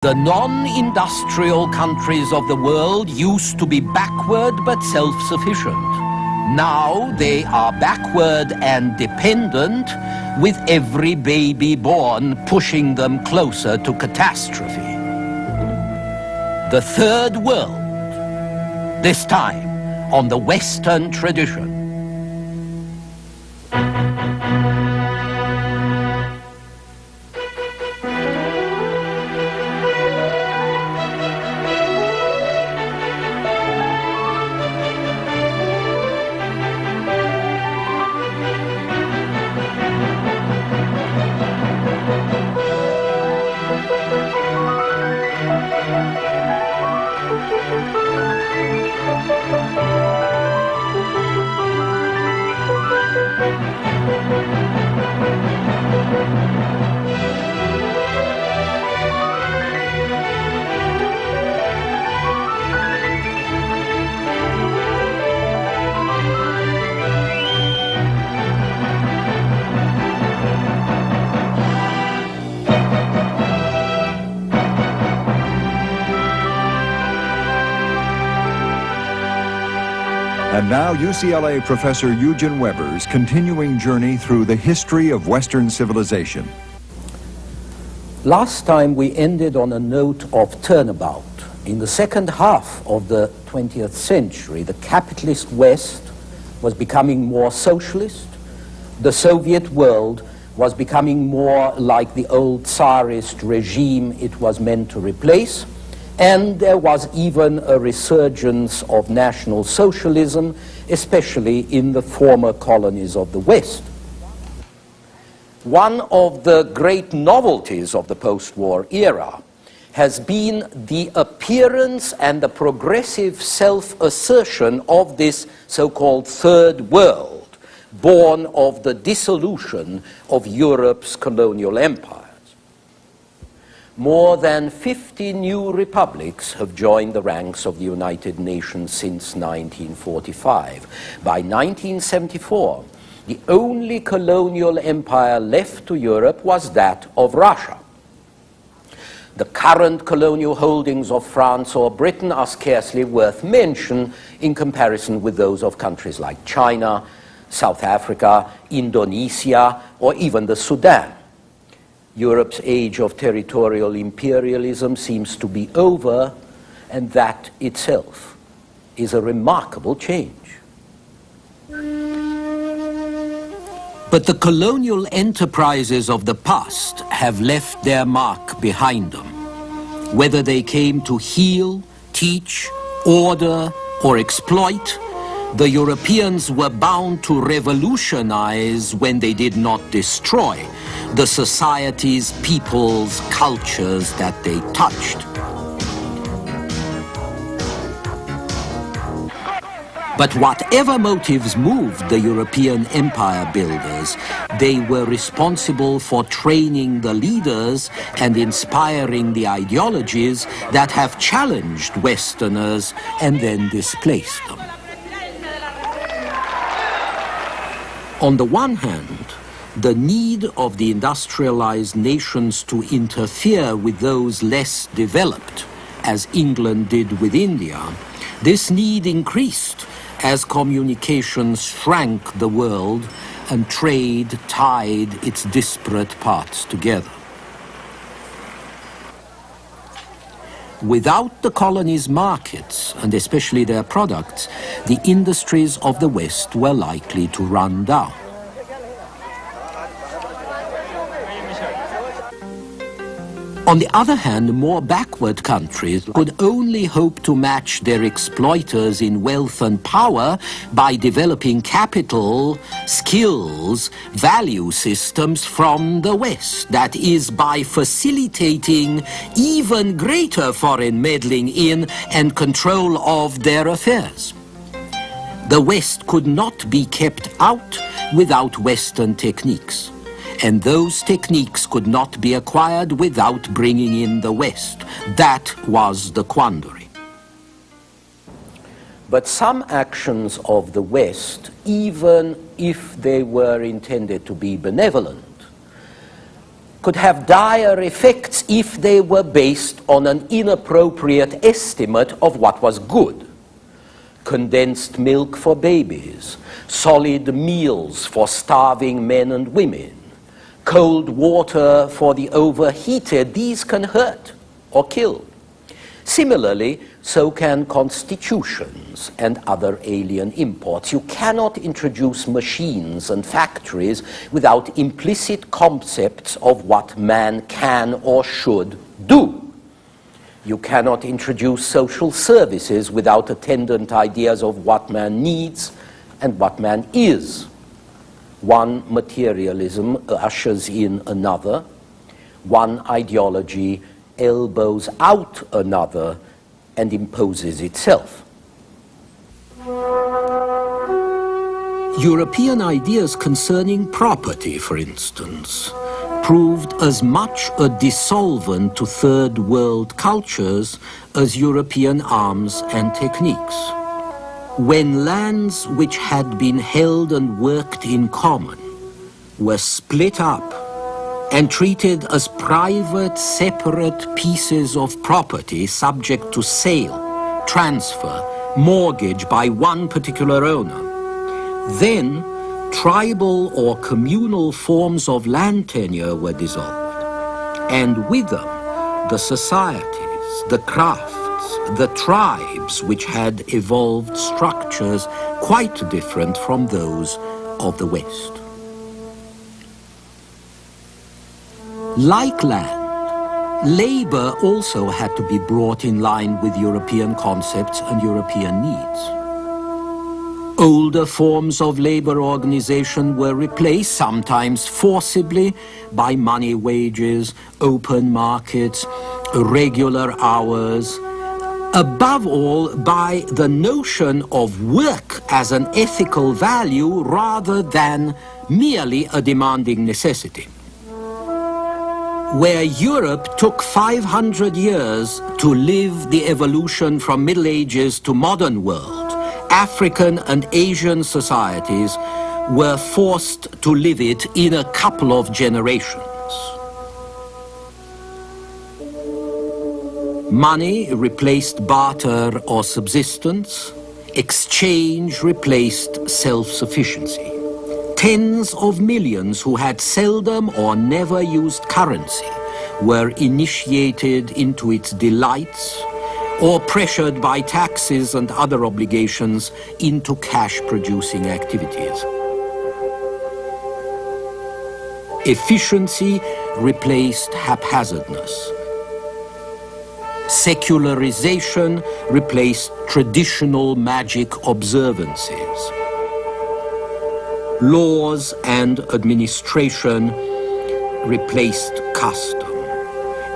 The non-industrial countries of the world used to be backward but self-sufficient. Now they are backward and dependent, with every baby born pushing them closer to catastrophe. The third world, this time on the Western tradition. And now UCLA professor Eugen Weber's continuing journey through the history of Western civilization. Last time we ended on a note of turnabout. In the second half of the 20th century, the capitalist West was becoming more socialist. The Soviet world was becoming more like the old Tsarist regime it was meant to replace. And there was even a resurgence of National Socialism, especially in the former colonies of the West. One of the great novelties of the post-war era has been the appearance and the progressive self-assertion of this so-called Third World, born of the dissolution of Europe's colonial empire. More than 50 new republics have joined the ranks of the United Nations since 1945. By 1974, the only colonial empire left to Europe was that of Russia. The current colonial holdings of France or Britain are scarcely worth mention in comparison with those of countries like China, South Africa, Indonesia, or even the Sudan. Europe's age of territorial imperialism seems to be over, and that itself is a remarkable change. But the colonial enterprises of the past have left their mark behind them. Whether they came to heal, teach, order, or exploit, the Europeans were bound to revolutionize when they did not destroy the societies, peoples, cultures that they touched. But whatever motives moved the European empire builders, they were responsible for training the leaders and inspiring the ideologies that have challenged Westerners and then displaced them. On the one hand, the need of the industrialized nations to interfere with those less developed, as England did with India, this need increased as communications shrank the world and trade tied its disparate parts together. Without the colonies' markets, and especially their products, the industries of the West were likely to run down. On the other hand, more backward countries could only hope to match their exploiters in wealth and power by developing capital, skills, value systems from the West. That is, by facilitating even greater foreign meddling in and control of their affairs. The West could not be kept out without Western techniques. And those techniques could not be acquired without bringing in the West. That was the quandary. But some actions of the West, even if they were intended to be benevolent, could have dire effects if they were based on an inappropriate estimate of what was good. Condensed milk for babies, solid meals for starving men and women, cold water for the overheated, these can hurt or kill. Similarly, so can constitutions and other alien imports. You cannot introduce machines and factories without implicit concepts of what man can or should do. You cannot introduce social services without attendant ideas of what man needs and what man is. One materialism ushers in another. One ideology elbows out another and imposes itself. European ideas concerning property, for instance, proved as much a dissolvent to third world cultures as European arms and techniques. When lands which had been held and worked in common were split up and treated as private, separate pieces of property subject to sale, transfer, mortgage by one particular owner, then tribal or communal forms of land tenure were dissolved, and with them the societies, the crafts, the tribes which had evolved structures quite different from those of the West. Like land, labor also had to be brought in line with European concepts and European needs. Older forms of labor organization were replaced, sometimes forcibly, by money wages, open markets, regular hours, above all by the notion of work as an ethical value rather than merely a demanding necessity. Where Europe took 500 years to live the evolution from Middle Ages to modern world, African and Asian societies were forced to live it in a couple of generations. Money replaced barter or subsistence. Exchange replaced self-sufficiency. Tens of millions who had seldom or never used currency were initiated into its delights or pressured by taxes and other obligations into cash-producing activities. Efficiency replaced haphazardness. Secularization replaced traditional magic observances. Laws and administration replaced custom.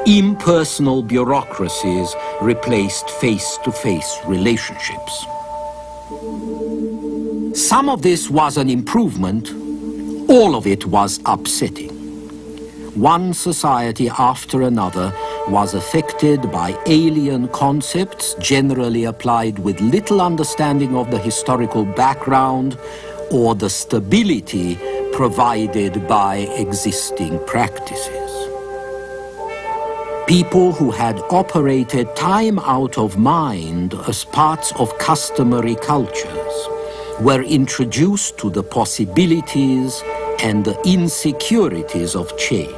Impersonal bureaucracies replaced face-to-face relationships. Some of this was an improvement, all of it was upsetting. One society after another was affected by alien concepts generally applied with little understanding of the historical background or the stability provided by existing practices. People who had operated time out of mind as parts of customary cultures were introduced to the possibilities and the insecurities of change.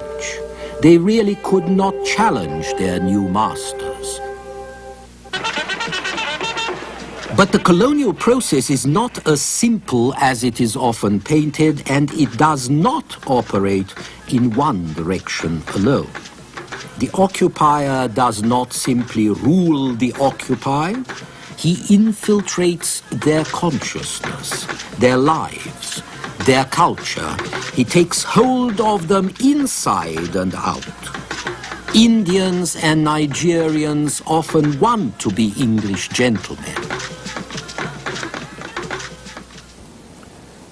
They really could not challenge their new masters. But the colonial process is not as simple as it is often painted, and it does not operate in one direction alone. The occupier does not simply rule the occupied, he infiltrates their consciousness, their lives, their culture. He takes hold of them inside and out. Indians and Nigerians often want to be English gentlemen.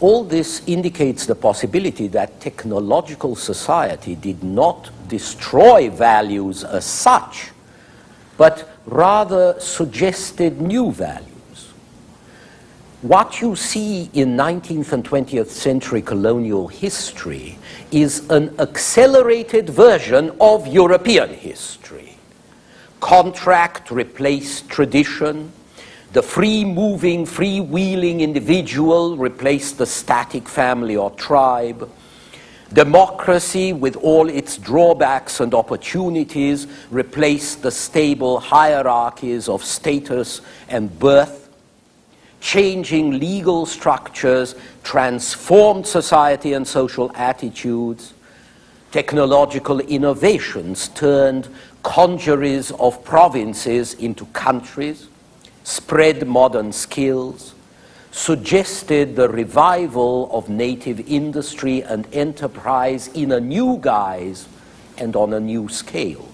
All this indicates the possibility that technological society did not destroy values as such, but rather suggested new values. What you see in 19th and 20th century colonial history is an accelerated version of European history. Contract replaced tradition. The free-moving, free-wheeling individual replaced the static family or tribe. Democracy, with all its drawbacks and opportunities, replaced the stable hierarchies of status and birth. Changing legal structures transformed society and social attitudes. Technological innovations turned congeries of provinces into countries, spread modern skills, suggested the revival of native industry and enterprise in a new guise and on a new scale.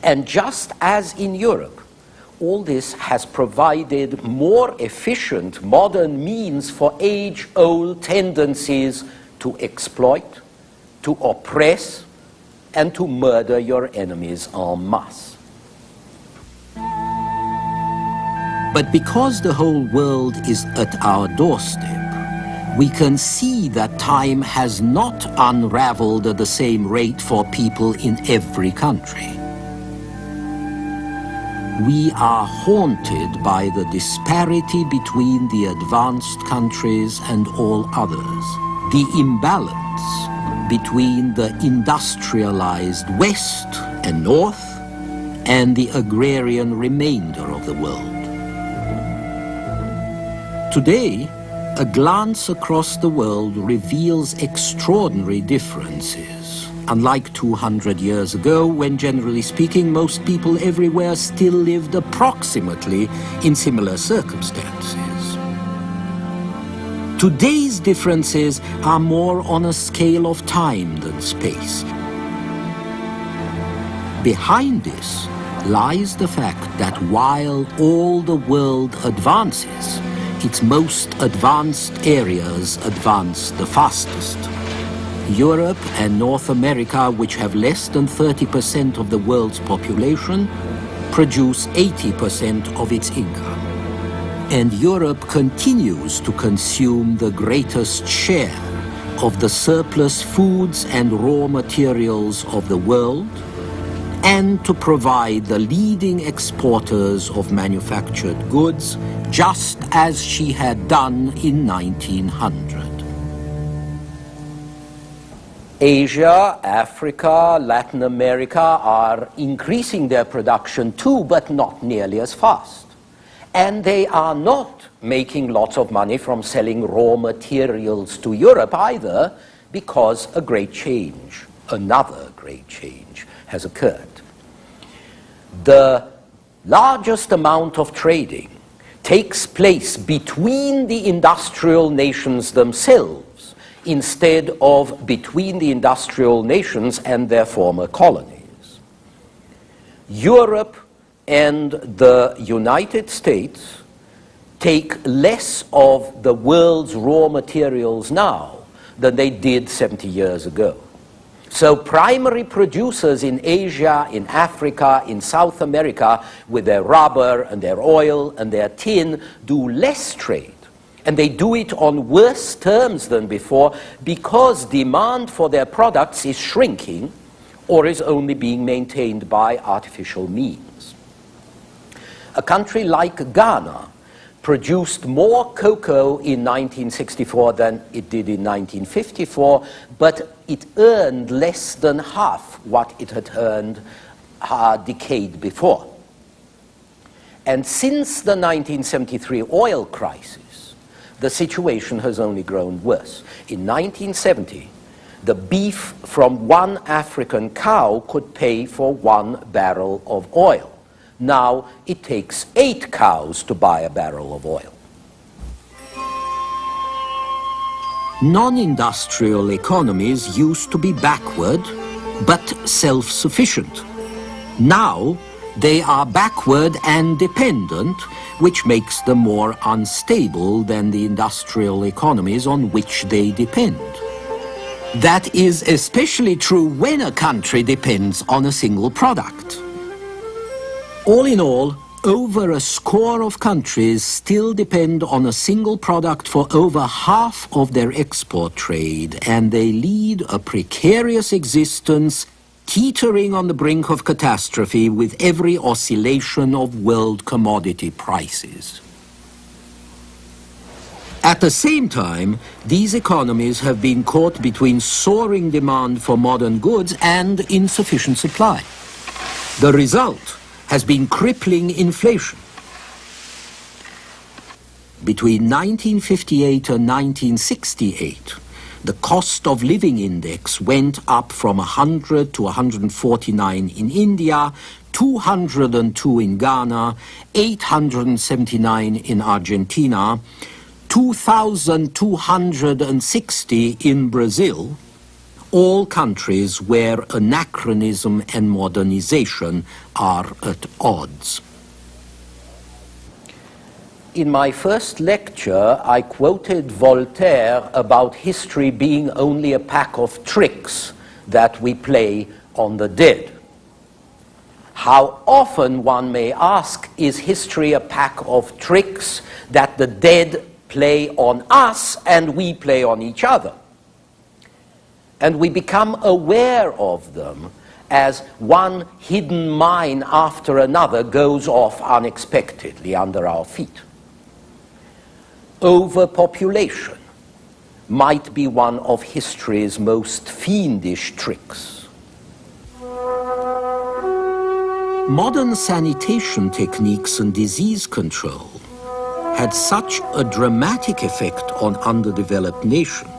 And just as in Europe, all this has provided more efficient modern means for age-old tendencies to exploit, to oppress, and to murder your enemies en masse. But because the whole world is at our doorstep, we can see that time has not unraveled at the same rate for people in every country. We are haunted by the disparity between the advanced countries and all others, the imbalance between the industrialized West and North and the agrarian remainder of the world. Today, a glance across the world reveals extraordinary differences. Unlike 200 years ago, when generally speaking, most people everywhere still lived approximately in similar circumstances. Today's differences are more on a scale of time than space. Behind this lies the fact that while all the world advances, its most advanced areas advance the fastest. Europe and North America, which have less than 30% of the world's population, produce 80% of its income. And Europe continues to consume the greatest share of the surplus foods and raw materials of the world, and to provide the leading exporters of manufactured goods, just as she had done in 1900. Asia, Africa, Latin America are increasing their production too, but not nearly as fast. And they are not making lots of money from selling raw materials to Europe either, because a great change, another great change, has occurred. The largest amount of trading takes place between the industrial nations themselves instead of between the industrial nations and their former colonies. Europe and the United States take less of the world's raw materials now than they did 70 years ago. So primary producers in Asia, in Africa, in South America, with their rubber and their oil and their tin, do less trade. And they do it on worse terms than before because demand for their products is shrinking or is only being maintained by artificial means. A country like Ghana produced more cocoa in 1964 than it did in 1954, but it earned less than half what it had earned a decade before. And since the 1973 oil crisis, the situation has only grown worse. In 1970, the beef from one African cow could pay for 1 barrel of oil. Now it takes 8 cows to buy a barrel of oil. Non-industrial economies used to be backward, but self-sufficient. Now they are backward and dependent, which makes them more unstable than the industrial economies on which they depend. That is especially true when a country depends on a single product. All in all, over a score of countries still depend on a single product for over half of their export trade, and they lead a precarious existence, teetering on the brink of catastrophe with every oscillation of world commodity prices. At the same time, these economies have been caught between soaring demand for modern goods and insufficient supply. The result has been crippling inflation. Between 1958 and 1968, the cost of living index went up from 100 to 149 in India, 202 in Ghana, 879 in Argentina, 2,260 in Brazil, all countries where anachronism and modernization are at odds. In my first lecture, I quoted Voltaire about history being only a pack of tricks that we play on the dead. How often, one may ask, is history a pack of tricks that the dead play on us and we play on each other? And we become aware of them as one hidden mine after another goes off unexpectedly under our feet. Overpopulation might be one of history's most fiendish tricks. Modern sanitation techniques and disease control had such a dramatic effect on underdeveloped nations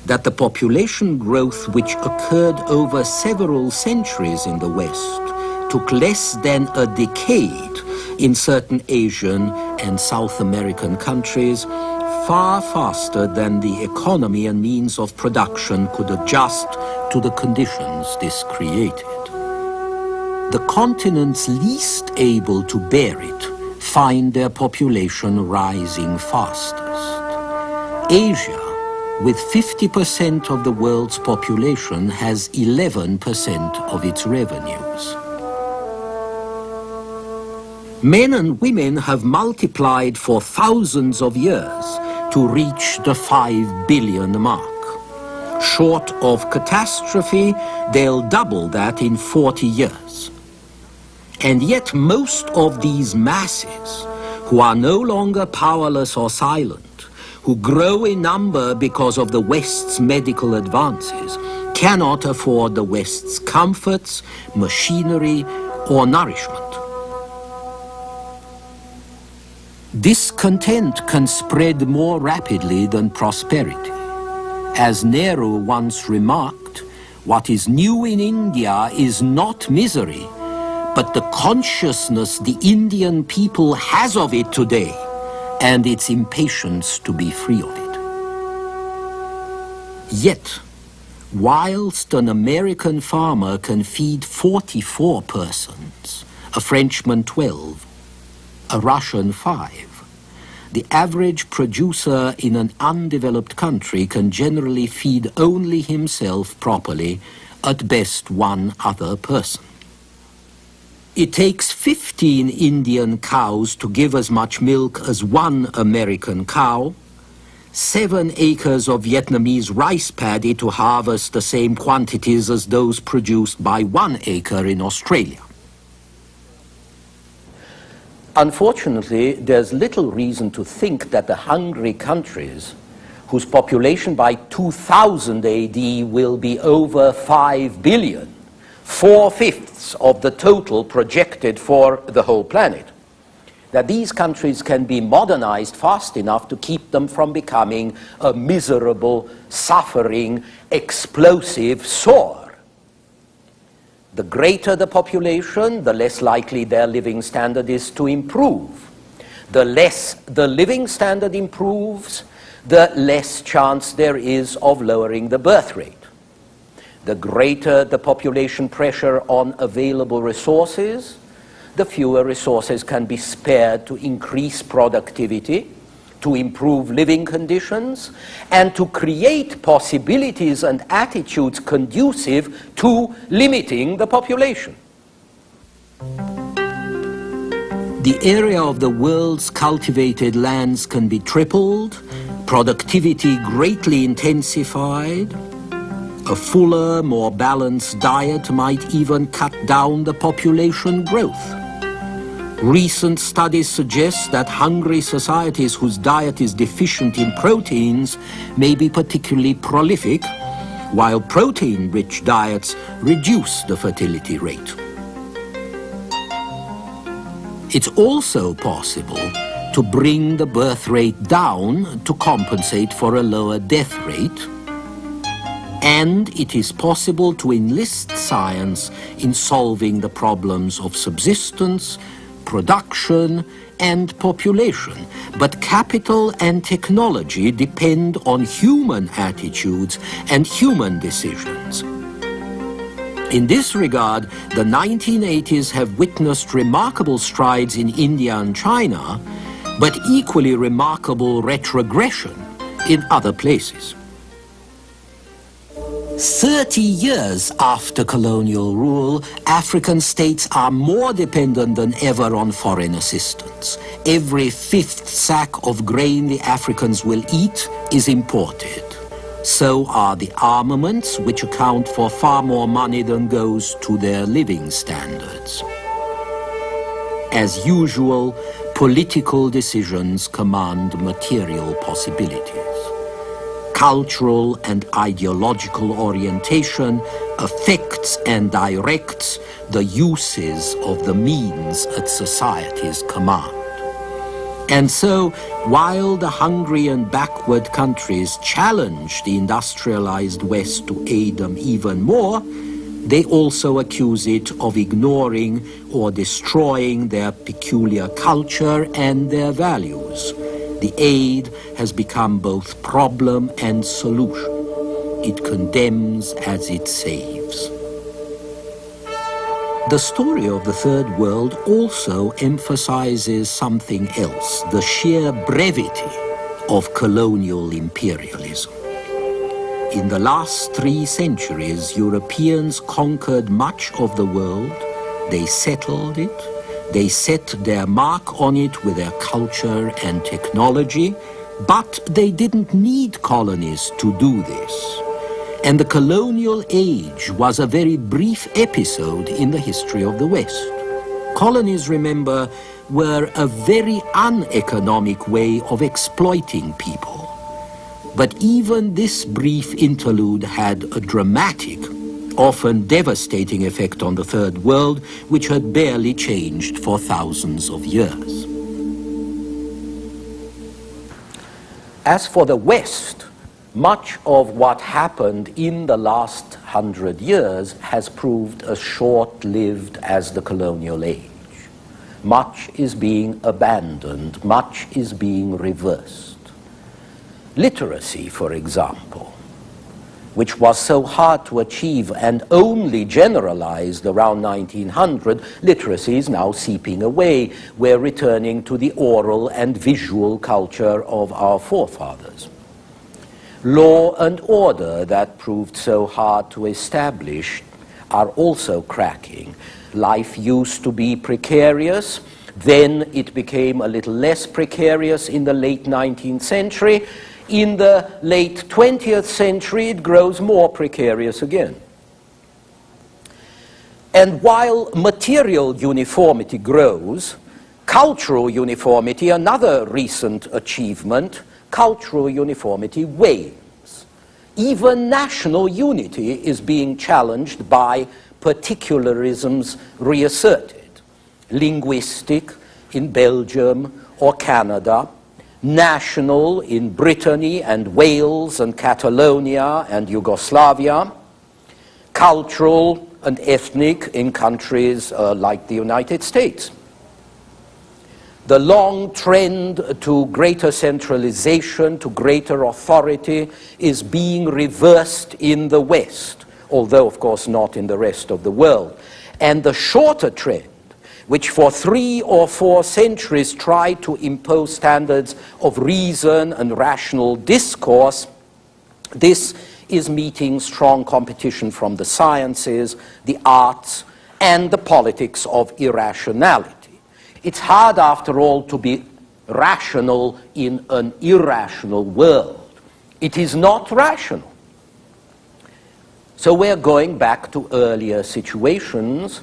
that the population growth which occurred over several centuries in the West took less than a decade in certain Asian and South American countries, far faster than the economy and means of production could adjust to the conditions this created. The continents least able to bear it find their population rising fastest. Asia, with 50% of the world's population, has 11% of its revenues. Men and women have multiplied for thousands of years to reach the 5 billion mark. Short of catastrophe, they'll double that in 40 years. And yet most of these masses, who are no longer powerless or silent, who grow in number because of the West's medical advances, cannot afford the West's comforts, machinery, or nourishment. Discontent can spread more rapidly than prosperity. As Nehru once remarked, what is new in India is not misery, but the consciousness the Indian people has of it today, and its impatience to be free of it. Yet, whilst an American farmer can feed 44 persons, a Frenchman 12, a Russian 5, the average producer in an undeveloped country can generally feed only himself properly, at best one other person. It takes 15 Indian cows to give as much milk as one American cow, 7 acres of Vietnamese rice paddy to harvest the same quantities as those produced by 1 acre in Australia. Unfortunately, there's little reason to think that the hungry countries, whose population by 2000 AD will be over 5 billion, 4/5 of the total projected for the whole planet, that these countries can be modernized fast enough to keep them from becoming a miserable, suffering, explosive sore. The greater the population, the less likely their living standard is to improve. The less the living standard improves, the less chance there is of lowering the birth rate. The greater the population pressure on available resources, the fewer resources can be spared to increase productivity, to improve living conditions, and to create possibilities and attitudes conducive to limiting the population. The area of the world's cultivated lands can be tripled, productivity greatly intensified. A fuller, more balanced diet might even cut down the population growth. Recent studies suggest that hungry societies whose diet is deficient in proteins may be particularly prolific, while protein-rich diets reduce the fertility rate. It's also possible to bring the birth rate down to compensate for a lower death rate, and it is possible to enlist science in solving the problems of subsistence, production, and population. But capital and technology depend on human attitudes and human decisions. In this regard, the 1980s have witnessed remarkable strides in India and China, but equally remarkable retrogression in other places. 30 years after colonial rule, African states are more dependent than ever on foreign assistance. Every fifth sack of grain the Africans will eat is imported. So are the armaments, which account for far more money than goes to their living standards. As usual, political decisions command material possibilities. Cultural and ideological orientation affects and directs the uses of the means at society's command. And so, while the hungry and backward countries challenge the industrialized West to aid them even more, they also accuse it of ignoring or destroying their peculiar culture and their values. The aid has become both problem and solution. It condemns as it saves. The story of the Third World also emphasizes something else, the sheer brevity of colonial imperialism. In the last 3 centuries, Europeans conquered much of the world. They settled it. They set their mark on it with their culture and technology, but they didn't need colonies to do this. And the colonial age was a very brief episode in the history of the West. Colonies, remember, were a very uneconomic way of exploiting people. But even this brief interlude had a dramatic, often devastating effect on the Third World, which had barely changed for thousands of years. As for the West, much of what happened in the last 100 years has proved as short-lived as the colonial age. Much is being abandoned, much is being reversed. Literacy, for example, which was so hard to achieve and only generalized around 1900, literacy is now seeping away. We're returning to the oral and visual culture of our forefathers. Law and order that proved so hard to establish are also cracking. Life used to be precarious, then it became a little less precarious in the late 19th century. In the late 20th century, it grows more precarious again. And while material uniformity grows, cultural uniformity, another recent achievement, cultural uniformity wanes. Even national unity is being challenged by particularisms reasserted. Linguistic in Belgium or Canada, national in Brittany and Wales and Catalonia and Yugoslavia, cultural and ethnic in countries like the United States. The long trend to greater centralization, to greater authority, is being reversed in the West, although, of course, not in the rest of the world. And the shorter trend, which for 3 or 4 centuries tried to impose standards of reason and rational discourse, this is meeting strong competition from the sciences, the arts, and the politics of irrationality. It's hard, after all, to be rational in an irrational world. It is not rational. So we're going back to earlier situations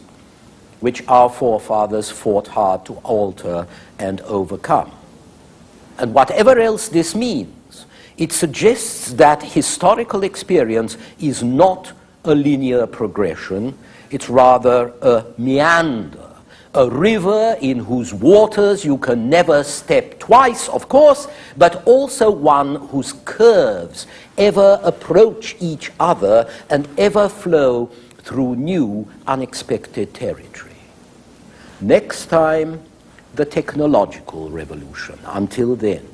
which our forefathers fought hard to alter and overcome. And whatever else this means, it suggests that historical experience is not a linear progression, it's rather a meander, a river in whose waters you can never step twice, of course, but also one whose curves ever approach each other and ever flow through new, unexpected territory. Next time, the technological revolution. Until then.